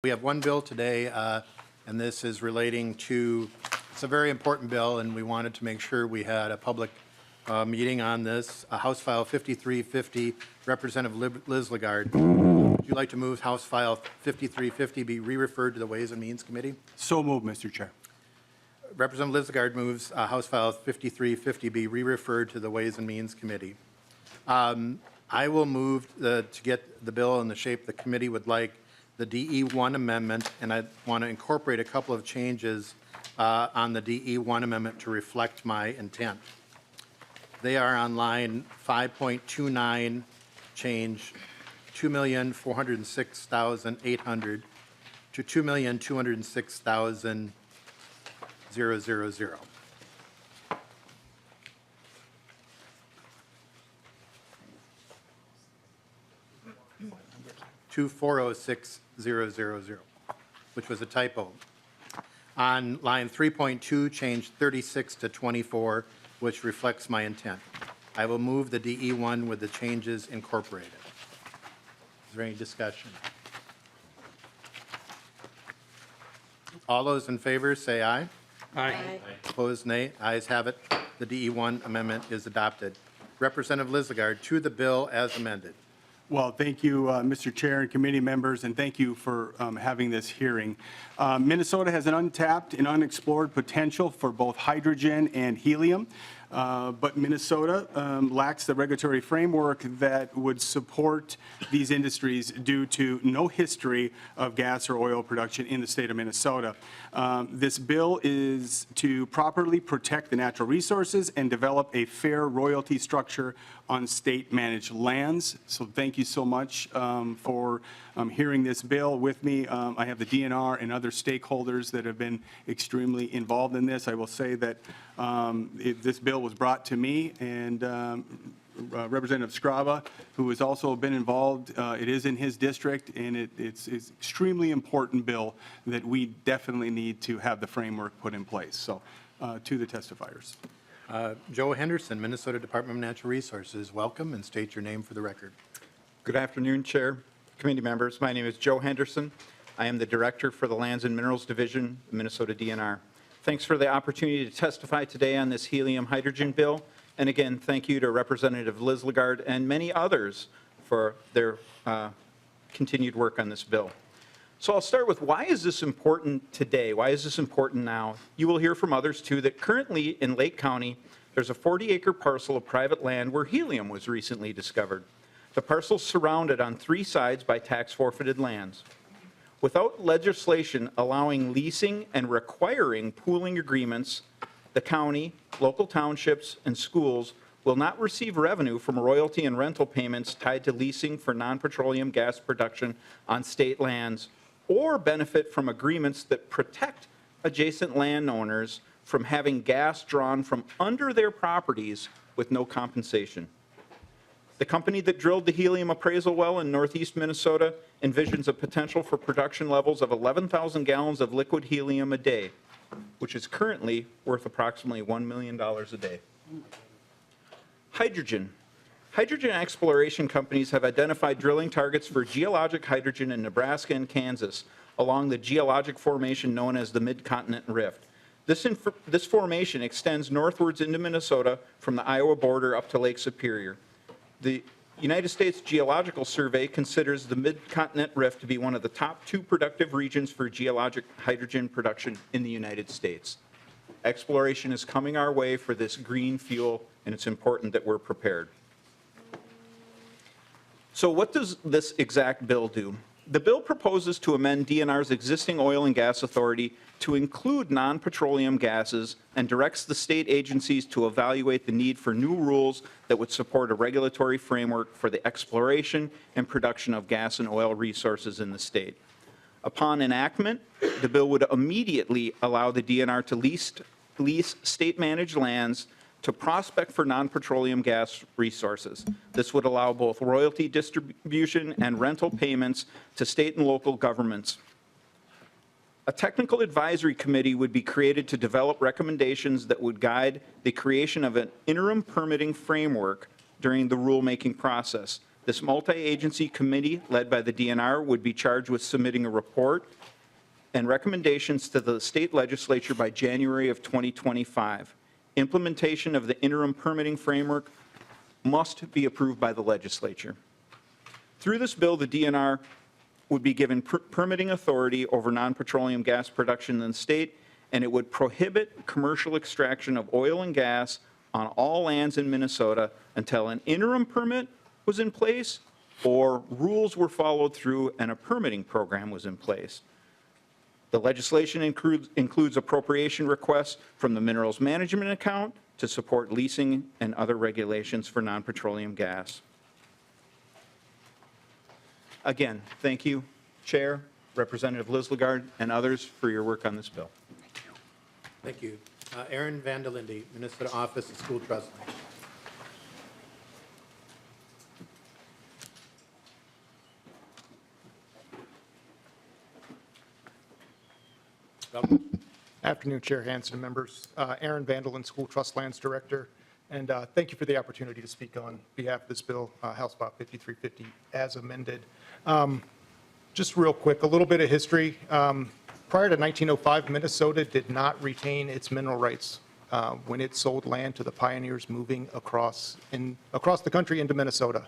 We have one bill today, and this is relating to, it's a very important bill, and we wanted to make sure we had a public meeting on this. House File 5350, Representative Liz Lagarde. Would you like to move House File 5350 be re-referred to the Ways and Means Committee? So moved, Mr. Chair. Representative Liz Lagarde moves House File 5350 be re-referred to the Ways and Means Committee. I will move to get the bill in the shape the committee would like, the DE1 amendment, and I want to incorporate a couple of changes on the DE1 amendment to reflect my intent. They are on line 5.29, change 2,406,800 to 2,206,000. 2,406,000, which was a typo. On line 3.2, change 36 to 24, which reflects my intent. I will move the DE1 with the changes incorporated. Is there any discussion? All those in favor say aye. Aye. Opposed, nay. Ayes have it. The DE1 amendment is adopted. Representative Liz Lagarde, to the bill as amended. Well, thank you, Mr. Chair and committee members, and thank you for having this hearing. Minnesota has an untapped and unexplored potential for both hydrogen and helium, but Minnesota lacks the regulatory framework that would support these industries due to no history of gas or oil production in the state of Minnesota. This bill is to properly protect the natural resources and develop a fair royalty structure on state-managed lands. So thank you so much for hearing this bill with me. I have the DNR and other stakeholders that have been extremely involved in this. I will say that this bill was brought to me, and Representative Scrava, who has also been involved, it is in his district, and it's extremely important bill that we definitely need to have the framework put in place. So to the testifiers. Joe Henderson, Minnesota Department of Natural Resources, welcome, and state your name for the record. Good afternoon, Chair, committee members. My name is Joe Henderson. I am the Director for the Lands and Minerals Division, Minnesota DNR. Thanks for the opportunity to testify today on this helium hydrogen bill. And again, thank you to Representative Liz Lagarde and many others for their continued work on this bill. So I'll start with, why is this important today? Why is this important now? You will hear from others too that currently in Lake County, there's a 40-acre parcel of private land where helium was recently discovered. The parcel is surrounded on 3 sides by tax-forfeited lands. Without legislation allowing leasing and requiring pooling agreements, the county, local townships, and schools will not receive revenue from royalty and rental payments tied to leasing for non-petroleum gas production on state lands, or benefit from agreements that protect adjacent landowners from having gas drawn from under their properties with no compensation. The company that drilled the helium appraisal well in northeast Minnesota envisions a potential for production levels of 11,000 gallons of liquid helium a day, which is currently worth approximately $1 million a day. Hydrogen. Hydrogen exploration companies have identified drilling targets for geologic hydrogen in Nebraska and Kansas along the geologic formation known as the Mid-Continent Rift. This formation extends northwards into Minnesota from the Iowa border up to Lake Superior. The United States Geological Survey considers the Mid-Continent Rift to be one of the top 2 productive regions for geologic hydrogen production in the United States. Exploration is coming our way for this green fuel, and it's important that we're prepared. So what does this exact bill do? The bill proposes to amend DNR's existing oil and gas authority to include non-petroleum gases and directs the state agencies to evaluate the need for new rules that would support a regulatory framework for the exploration and production of gas and oil resources in the state. Upon enactment, the bill would immediately allow the DNR to lease state-managed lands to prospect for non-petroleum gas resources. This would allow both royalty distribution and rental payments to state and local governments. A technical advisory committee would be created to develop recommendations that would guide the creation of an interim permitting framework during the rulemaking process. This multi-agency committee, led by the DNR, would be charged with submitting a report and recommendations to the state legislature by January of 2025. Implementation of the interim permitting framework must be approved by the legislature. Through this bill, the DNR would be given permitting authority over non-petroleum gas production in the state, and it would prohibit commercial extraction of oil and gas on all lands in Minnesota until an interim permit was in place or rules were followed through and a permitting program was in place. The legislation includes appropriation requests from the Minerals Management Account to support leasing and other regulations for non-petroleum gas. Again, thank you, Chair, Representative Lislegard, and others for your work on this bill. Thank you. Aaron Vandelinde, Minnesota Office of School Trust. Welcome. Afternoon, Chair Hansen and members. Aaron Vandelinde, School Trust Lands Director, and thank you for the opportunity to speak on behalf of this bill, House File 5350, as amended. Just real quick, a little bit of history. Prior to 1905, Minnesota did not retain its mineral rights when it sold land to the pioneers moving across the country into Minnesota.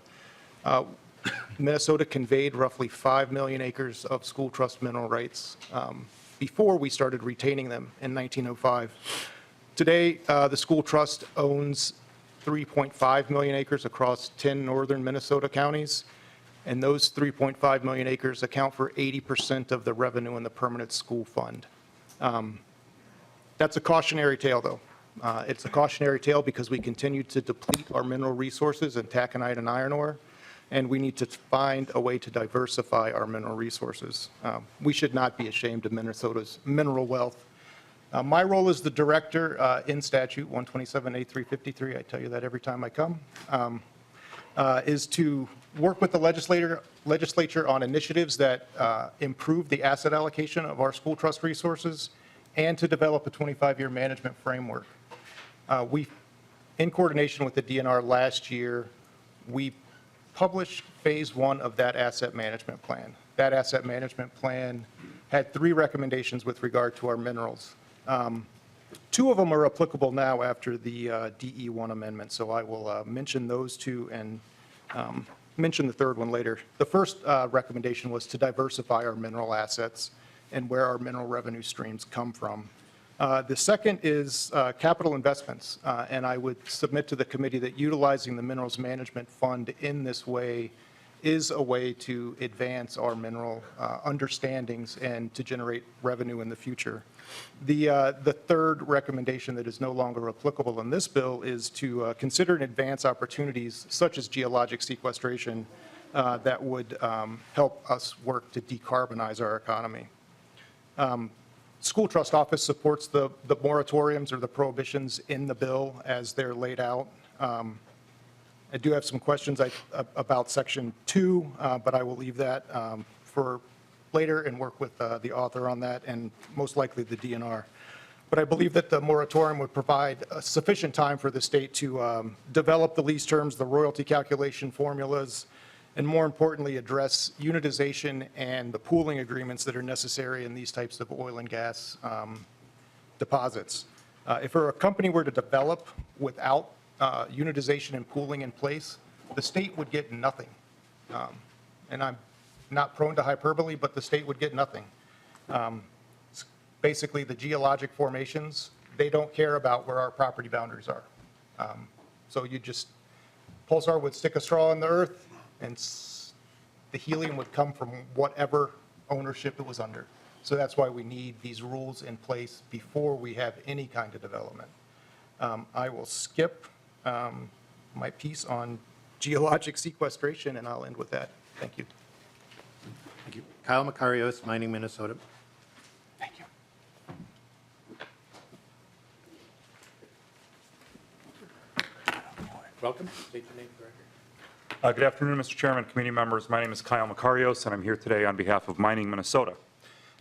Minnesota conveyed roughly 5 million acres of school trust mineral rights before we started retaining them in 1905. Today, the school trust owns 3.5 million acres across 10 northern Minnesota counties, and those 3.5 million acres account for 80% of the revenue in the permanent school fund. That's a cautionary tale, though. It's a cautionary tale because we continue to deplete our mineral resources in taconite and iron ore, and we need to find a way to diversify our mineral resources. We should not be ashamed of Minnesota's mineral wealth. My role as the director in statute 127A353, I tell you that every time I come, is to work with the legislature on initiatives that improve the asset allocation of our school trust resources and to develop a 25-year management framework. In coordination with the DNR last year, we published phase 1 of that asset management plan. That asset management plan had 3 recommendations with regard to our minerals. 2 of them are applicable now after the DE1 amendment, so I will mention those 2 and mention the third one later. The first recommendation was to diversify our mineral assets and where our mineral revenue streams come from. The second is capital investments, and I would submit to the committee that utilizing the Minerals Management Fund in this way is a way to advance our mineral understandings and to generate revenue in the future. The third recommendation that is no longer applicable in this bill is to consider and advance opportunities such as geologic sequestration that would help us work to decarbonize our economy. School Trust Office supports the moratoriums or the prohibitions in the bill as they're laid out. I do have some questions about Section 2, but I will leave that for later and work with the author on that and most likely the DNR. But I believe that the moratorium would provide sufficient time for the state to develop the lease terms, the royalty calculation formulas, and more importantly, address unitization and the pooling agreements that are necessary in these types of oil and gas deposits. If a company were to develop without unitization and pooling in place, the state would get nothing. And I'm not prone to hyperbole, but the state would get nothing. Basically, the geologic formations, they don't care about where our property boundaries are. So you just, Pulsar would stick a straw in the earth, and the helium would come from whatever ownership it was under. So that's why we need these rules in place before we have any kind of development. I will skip my piece on geologic sequestration, and I'll end with that. Thank you. Thank you. Kyle Makarios, Mining Minnesota. Thank you. Welcome. State your name for the record. Good afternoon, Mr. Chairman, committee members. My name is Kyle Makarios, and I'm here today on behalf of Mining Minnesota.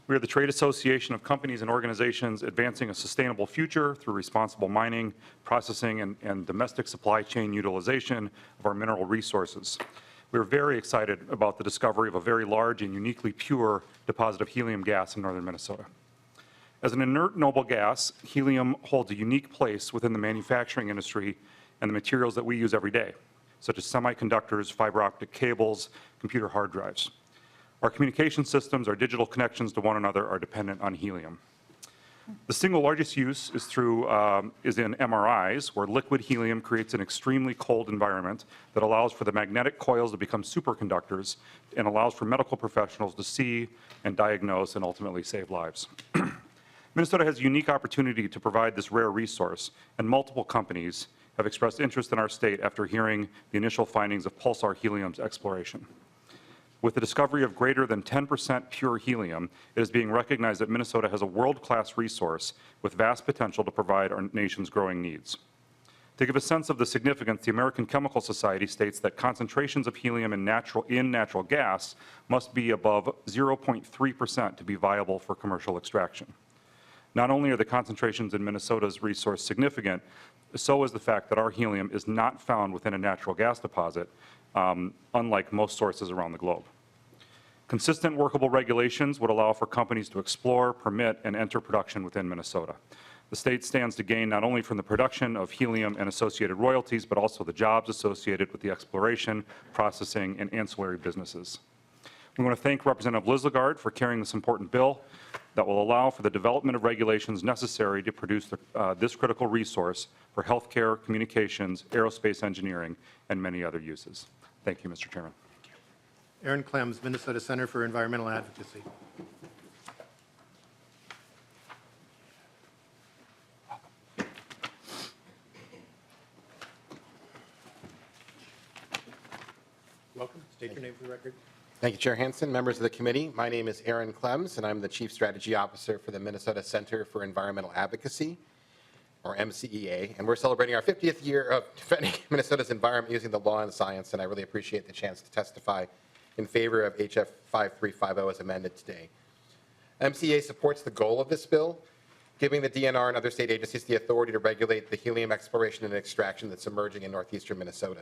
We are the trade association of companies and organizations advancing a sustainable future through responsible mining, processing, and domestic supply chain utilization of our mineral resources. We are very excited about the discovery of a very large and uniquely pure deposit of helium gas in northern Minnesota. As an inert noble gas, helium holds a unique place within the manufacturing industry and the materials that we use every day, such as semiconductors, fiber optic cables, computer hard drives. Our communication systems, our digital connections to one another are dependent on helium. The single largest use is in MRIs, where liquid helium creates an extremely cold environment that allows for the magnetic coils to become superconductors and allows for medical professionals to see and diagnose and ultimately save lives. Minnesota has a unique opportunity to provide this rare resource, and multiple companies have expressed interest in our state after hearing the initial findings of pulsar helium's exploration. With the discovery of greater than 10% pure helium, it is being recognized that Minnesota has a world-class resource with vast potential to provide our nation's growing needs. To give a sense of the significance, the American Chemical Society states that concentrations of helium in natural gas must be above 0.3% to be viable for commercial extraction. Not only are the concentrations in Minnesota's resource significant, so is the fact that our helium is not found within a natural gas deposit, unlike most sources around the globe. Consistent workable regulations would allow for companies to explore, permit, and enter production within Minnesota. The state stands to gain not only from the production of helium and associated royalties, but also the jobs associated with the exploration, processing, and ancillary businesses. We want to thank Representative Liz Lagarde for carrying this important bill that will allow for the development of regulations necessary to produce this critical resource for healthcare, communications, aerospace engineering, and many other uses. Thank you, Mr. Chairman. Aaron Clems, Minnesota Center for Environmental Advocacy. Welcome. State your name for the record. Thank you, Chair Hansen, members of the committee. My name is Aaron Clems, and I'm the Chief Strategy Officer for the Minnesota Center for Environmental Advocacy, or MCEA, and we're celebrating our 50th year of defending Minnesota's environment using the law and science, and I really appreciate the chance to testify in favor of HF 5350 as amended today. MCEA supports the goal of this bill, giving the DNR and other state agencies the authority to regulate the helium exploration and extraction that's emerging in northeastern Minnesota.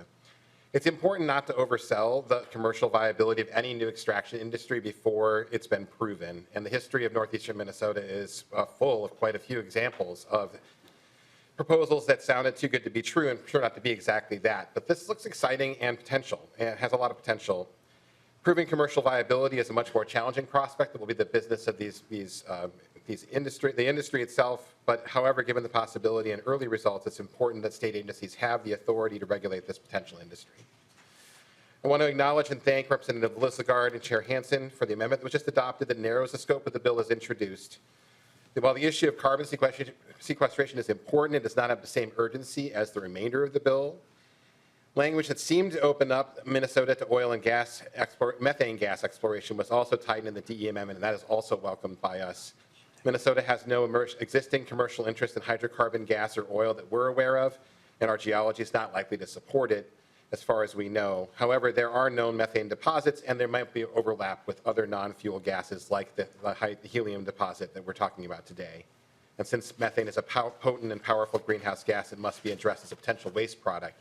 It's important not to oversell the commercial viability of any new extraction industry before it's been proven, and the history of northeastern Minnesota is full of quite a few examples of proposals that sounded too good to be true and turned out to be exactly that. But this looks exciting and potential, and has a lot of potential. Proving commercial viability is a much more challenging prospect that will be the business of the industry itself. But however, given the possibility and early results, it's important that state agencies have the authority to regulate this potential industry. I want to acknowledge and thank Representative Liz Lagarde and Chair Hansen for the amendment that was just adopted that narrows the scope of the bill as introduced. While the issue of carbon sequestration is important, it does not have the same urgency as the remainder of the bill. Language that seemed to open up Minnesota to oil and gas methane gas exploration was also tightened in the DE amendment, and that is also welcomed by us. Minnesota has no existing commercial interest in hydrocarbon gas or oil that we're aware of, and our geology is not likely to support it as far as we know. However, there are known methane deposits, and there might be overlap with other non-fuel gases like the helium deposit that we're talking about today. And since methane is a potent and powerful greenhouse gas, it must be addressed as a potential waste product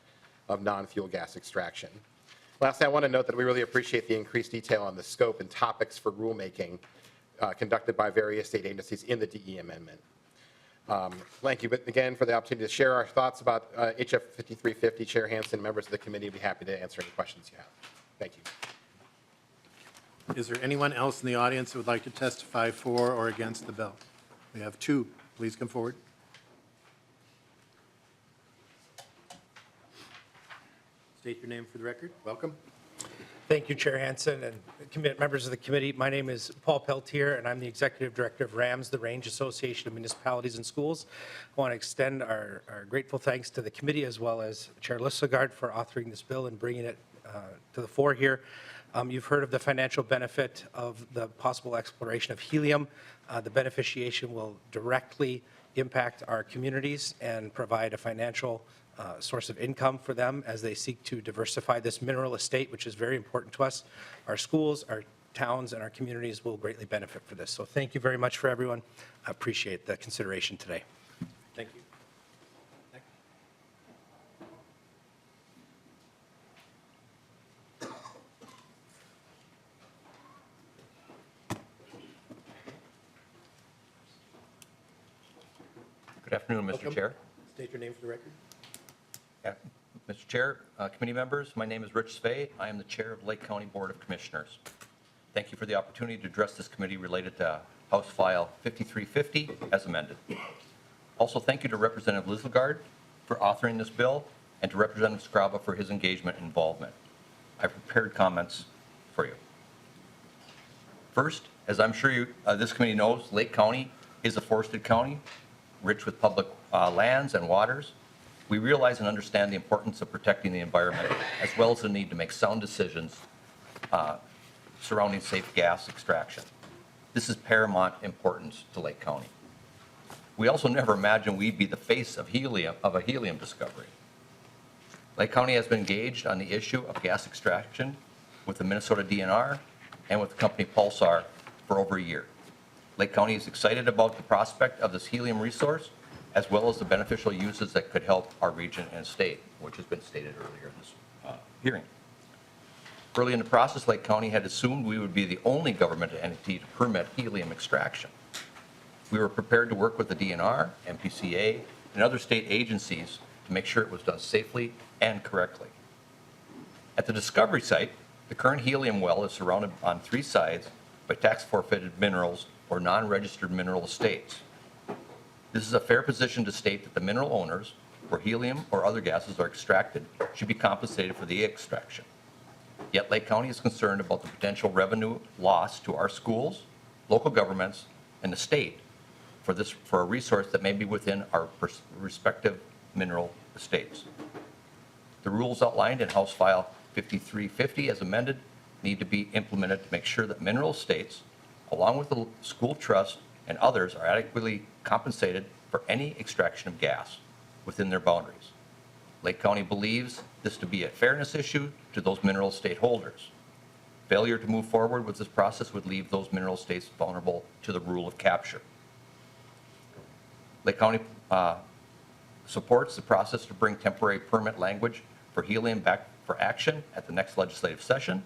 of non-fuel gas extraction. Lastly, I want to note that we really appreciate the increased detail on the scope and topics for rulemaking conducted by various state agencies in the DE amendment. Thank you again for the opportunity to share our thoughts about HF 5350. Chair Hansen, members of the committee, will be happy to answer any questions you have. Thank you. Is there anyone else in the audience who would like to testify for or against the bill? We have two. Please come forward. State your name for the record. Welcome. Thank you, Chair Hansen and members of the committee. My name is Paul Peltier, and I'm the Executive Director of RAMS, the Range Association of Municipalities and Schools. I want to extend our grateful thanks to the committee as well as Chair Liz Lagarde for authoring this bill and bringing it to the fore here. You've heard of the financial benefit of the possible exploration of helium. The beneficiation will directly impact our communities and provide a financial source of income for them as they seek to diversify this mineral estate, which is very important to us. Our schools, our towns, and our communities will greatly benefit for this. So thank you very much for everyone. I appreciate the consideration today. Thank you. afternoon, Mr. Welcome. Chair. State your name for the record. Yeah, Mr. Chair, committee members, my name is Rich Svay. I am the Chair of Lake County Board of Commissioners. Thank you for the opportunity to address this committee related to House File 5350 as amended. Also, thank you to Representative Lislegard for authoring this bill and to Representative Scraba for his engagement and involvement. I prepared comments for you. First, as I'm sure this committee knows, Lake County is a forested county, rich with public lands and waters. We realize and understand the importance of protecting the environment, as well as the need to make sound decisions surrounding safe gas extraction. This is paramount importance to Lake County. We also never imagined we'd be the face of a helium discovery. Lake County has been engaged on the issue of gas extraction with the Minnesota DNR and with the company Pulsar for over a year. Lake County is excited about the prospect of this helium resource, as well as the beneficial uses that could help our region and state, which has been stated earlier in this hearing. Early in the process, Lake County had assumed we would be the only government entity to permit helium extraction. We were prepared to work with the DNR, MPCA, and other state agencies to make sure it was done safely and correctly. At the discovery site, the current helium well is surrounded on 3 sides by tax-forfeited minerals or non-registered mineral estates. This is a fair position to state that the mineral owners, where helium or other gases are extracted, should be compensated for the extraction. Yet Lake County is concerned about the potential revenue loss to our schools, local governments, and the state for a resource that may be within our respective mineral estates. The rules outlined in House File 5350 as amended need to be implemented to make sure that mineral estates, along with the school trust and others, are adequately compensated for any extraction of gas within their boundaries. Lake County believes this to be a fairness issue to those mineral estate holders. Failure to move forward with this process would leave those mineral estates vulnerable to the rule of capture. Lake County supports the process to bring temporary permit language for helium back for action at the next legislative session.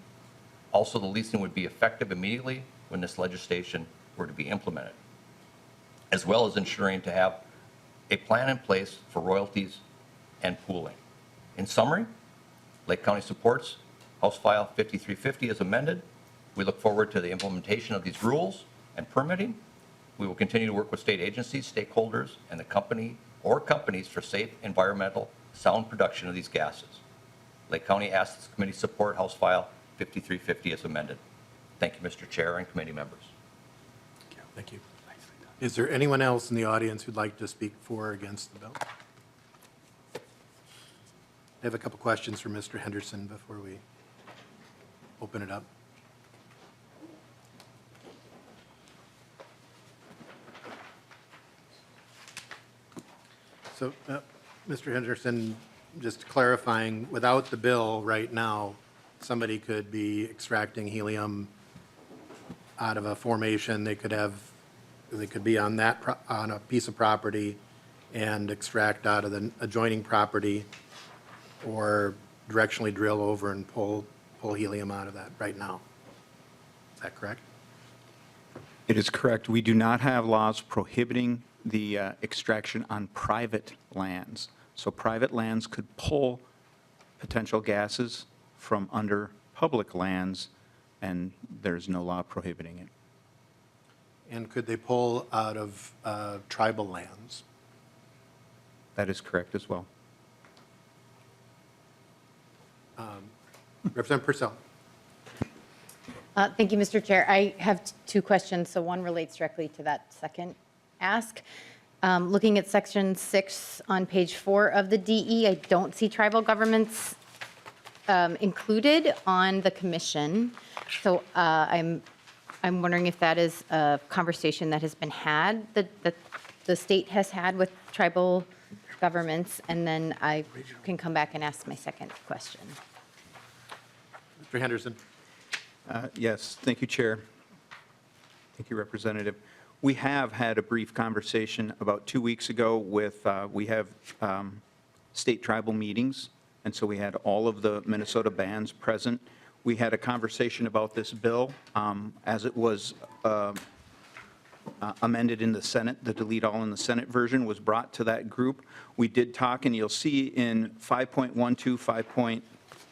Also, the leasing would be effective immediately when this legislation were to be implemented, as well as ensuring to have a plan in place for royalties and pooling. In summary, Lake County supports House File 5350 as amended. We look forward to the implementation of these rules and permitting. We will continue to work with state agencies, stakeholders, and the company or companies for safe, environmental, sound production of these gases. Lake County asks this committee support House File 5350 as amended. Thank you, Mr. Chair and committee members. Thank you. Is there anyone else in the audience who'd like to speak for or against the bill? I have a couple questions for Mr. Henderson before we open it up. So, Mr. Henderson, just clarifying, without the bill right now, somebody could be extracting helium out of a formation. They could be on on a piece of property and extract out of the adjoining property, or directionally drill over and pull helium out of that right now. Is that correct? It is correct. We do not have laws prohibiting the extraction on private lands. So private lands could pull potential gases from under public lands, and there's no law prohibiting it. And could they pull out of tribal lands? That is correct as well. Representative Purcell. Thank you, Mr. Chair. I have 2 questions. So one relates directly to that second ask. Looking at section 6 on page 4 of the DE, I don't see tribal governments included on the commission. So I'm wondering if that is a conversation that has been had, that the state has had with tribal governments, and then I can come back and ask my second question. Mr. Henderson. Yes, thank you, Chair. Thank you, Representative. We have had a brief conversation about 2 weeks ago with, we have state tribal meetings, and so we had all of the Minnesota bands present. We had a conversation about this bill as it was amended in the Senate, the delete all in the Senate version was brought to that group. We did talk, and you'll see in 5.12,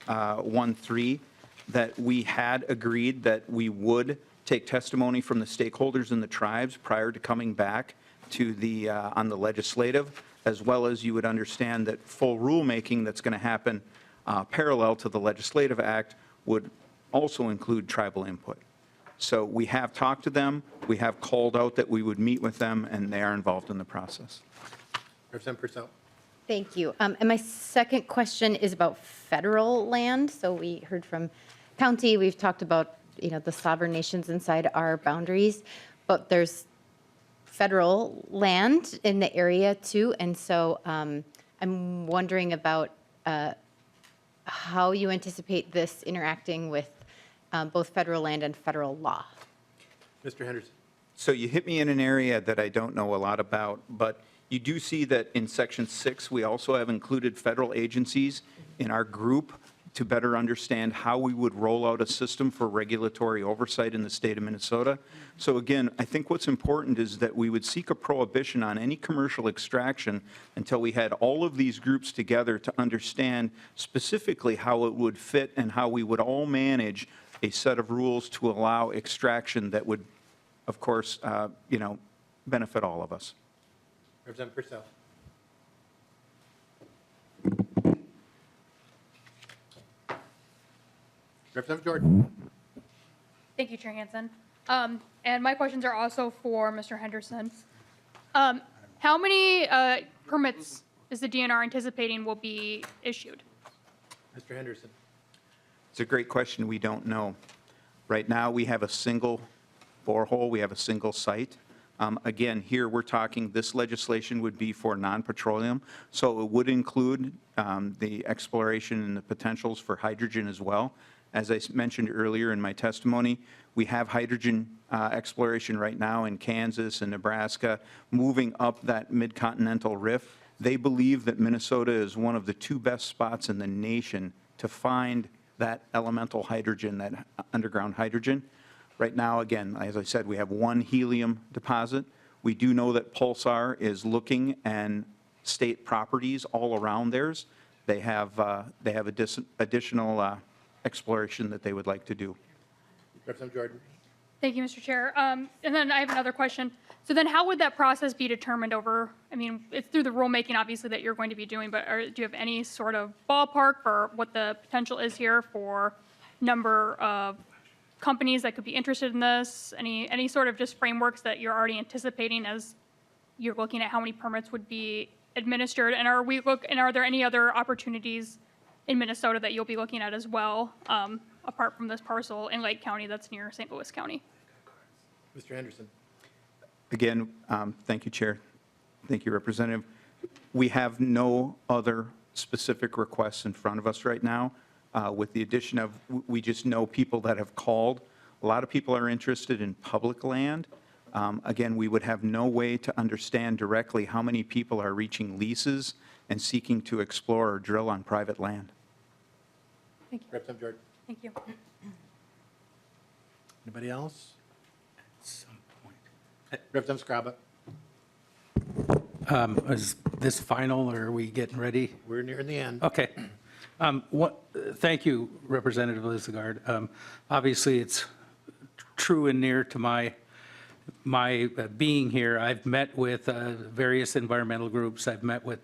5.13, that we had agreed that we would take testimony from the stakeholders and the tribes prior to coming back to the, on the legislative, as well as you would understand that full rulemaking that's going to happen parallel to the legislative act would also include tribal input. So we have talked to them, we have called out that we would meet with them, and they are involved in the process. Representative Purcell. Thank you. And my second question is about federal land. So we heard from county, we've talked about, the sovereign nations inside our boundaries, but there's federal land in the area too. And so I'm wondering about how you anticipate this interacting with both federal land and federal law. Mr. Henderson. So you hit me in an area that I don't know a lot about, but you do see that in Section 6, we also have included federal agencies in our group to better understand how we would roll out a system for regulatory oversight in the state of Minnesota. So again, I think what's important is that we would seek a prohibition on any commercial extraction until we had all of these groups together to understand specifically how it would fit and how we would all manage a set of rules to allow extraction that would, of course, benefit all of us. Representative Purcell. Representative Jordan. Thank you, Chair Hansen. And my questions are also for Mr. Henderson. How many permits is the DNR anticipating will be issued? Mr. Henderson. It's a great question. We don't know. Right now, we have a single borehole. We have a single site. Again, here we're talking, this legislation would be for non-petroleum, so it would include the exploration and the potentials for hydrogen as well. As I mentioned earlier in my testimony, we have hydrogen exploration right now in Kansas and Nebraska, moving up that mid-continental rift. They believe that Minnesota is one of the two best spots in the nation to find that elemental hydrogen, that underground hydrogen. Right now, again, as I said, we have one helium deposit. We do know that Pulsar is looking and state properties all around theirs. They have additional exploration that they would like to do. Representative Jordan. Thank you, Mr. Chair. And then I have another question. So then how would that process be determined over, it's through the rulemaking, obviously, that you're going to be doing, but do you have any sort of ballpark for what the potential is here for number of companies that could be interested in this? Any sort of just frameworks that you're already anticipating as you're looking at how many permits would be administered? And are there any other opportunities in Minnesota that you'll be looking at as well, apart from this parcel in Lake County that's near St. Louis County? Mr. Henderson. Again, thank you, Chair. Thank you, Representative. We have no other specific requests in front of us right now. With the addition of, we just know people that have called. A lot of people are interested in public land. Again, we would have no way to understand directly how many people are reaching leases and seeking to explore or drill on private land. Thank you. Representative Jordan. Thank you. Anybody else? At some point. Representative Scraba. Is this final, or are we getting ready? We're nearing the end. Okay. Thank you, Representative Lizagard. Obviously, it's true and near to my being here. I've met with various environmental groups. I've met with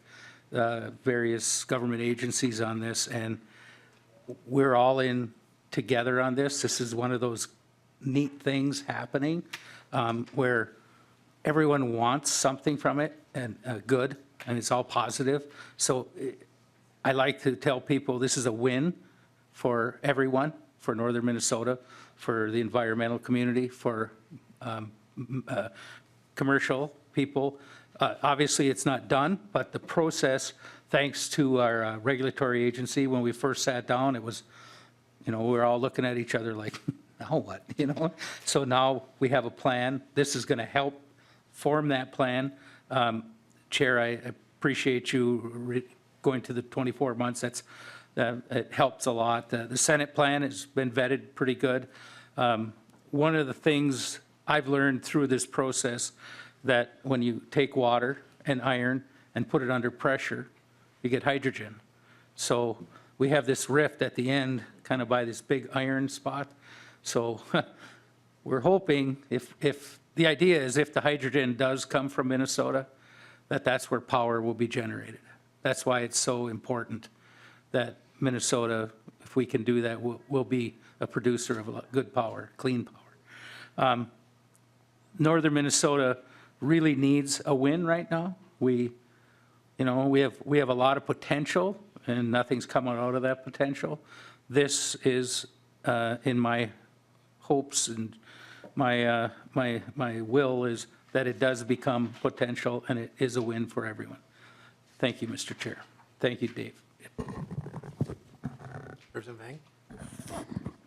various government agencies on this, and we're all in together on this. This is one of those neat things happening where everyone wants something from it, and good, and it's all positive. So I like to tell people this is a win for everyone, for northern Minnesota, for the environmental community, for commercial people. Obviously, it's not done, but the process, thanks to our regulatory agency, when we first sat down, it was, we were all looking at each other like, now what, So now we have a plan. This is going to help form that plan. Chair, I appreciate you going to the 24 months. It helps a lot. The Senate plan has been vetted pretty good. One of the things I've learned through this process that when you take water and iron and put it under pressure, you get hydrogen. So we have this rift at the end, kind of by this big iron spot. So we're hoping if the idea is if the hydrogen does come from Minnesota, that's where power will be generated. That's why it's so important that Minnesota, if we can do that, will be a producer of good power, clean power. Northern Minnesota really needs a win right now. We have a lot of potential, and nothing's coming out of that potential. This is in my hopes and my will is that it does become potential and it is a win for everyone. Thank you, Mr. Chair. Thank you, Dave. Representative Vang?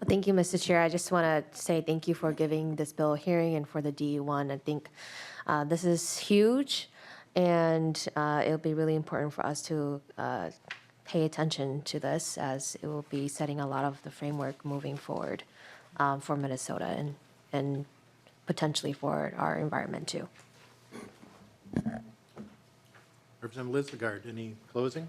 Thank you, Mr. Chair. I just want to say thank you for giving this bill a hearing and for the DE1. I think this is huge, and it'll be really important for us to pay attention to this, as it will be setting a lot of the framework moving forward for Minnesota and potentially for our environment too. Representative Liz Lagarde, any closing?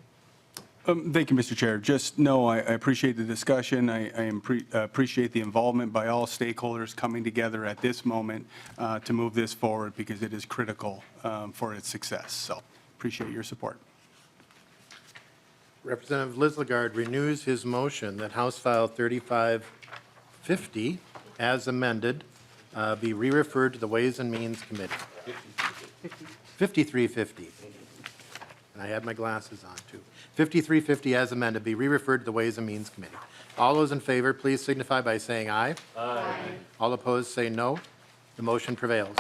Thank you, Mr. Chair. Just know I appreciate the discussion. I appreciate the involvement by all stakeholders coming together at this moment to move this forward, because it is critical for its success. So appreciate your support. Representative Liz Lagarde renews his motion that House File 3550, as amended, be re-referred to the Ways and Means Committee. 5350. And I had my glasses on, too. 5350, as amended, be re-referred to the Ways and Means Committee. All those in favor, please signify by saying aye. Aye. All opposed, say no. The motion prevails.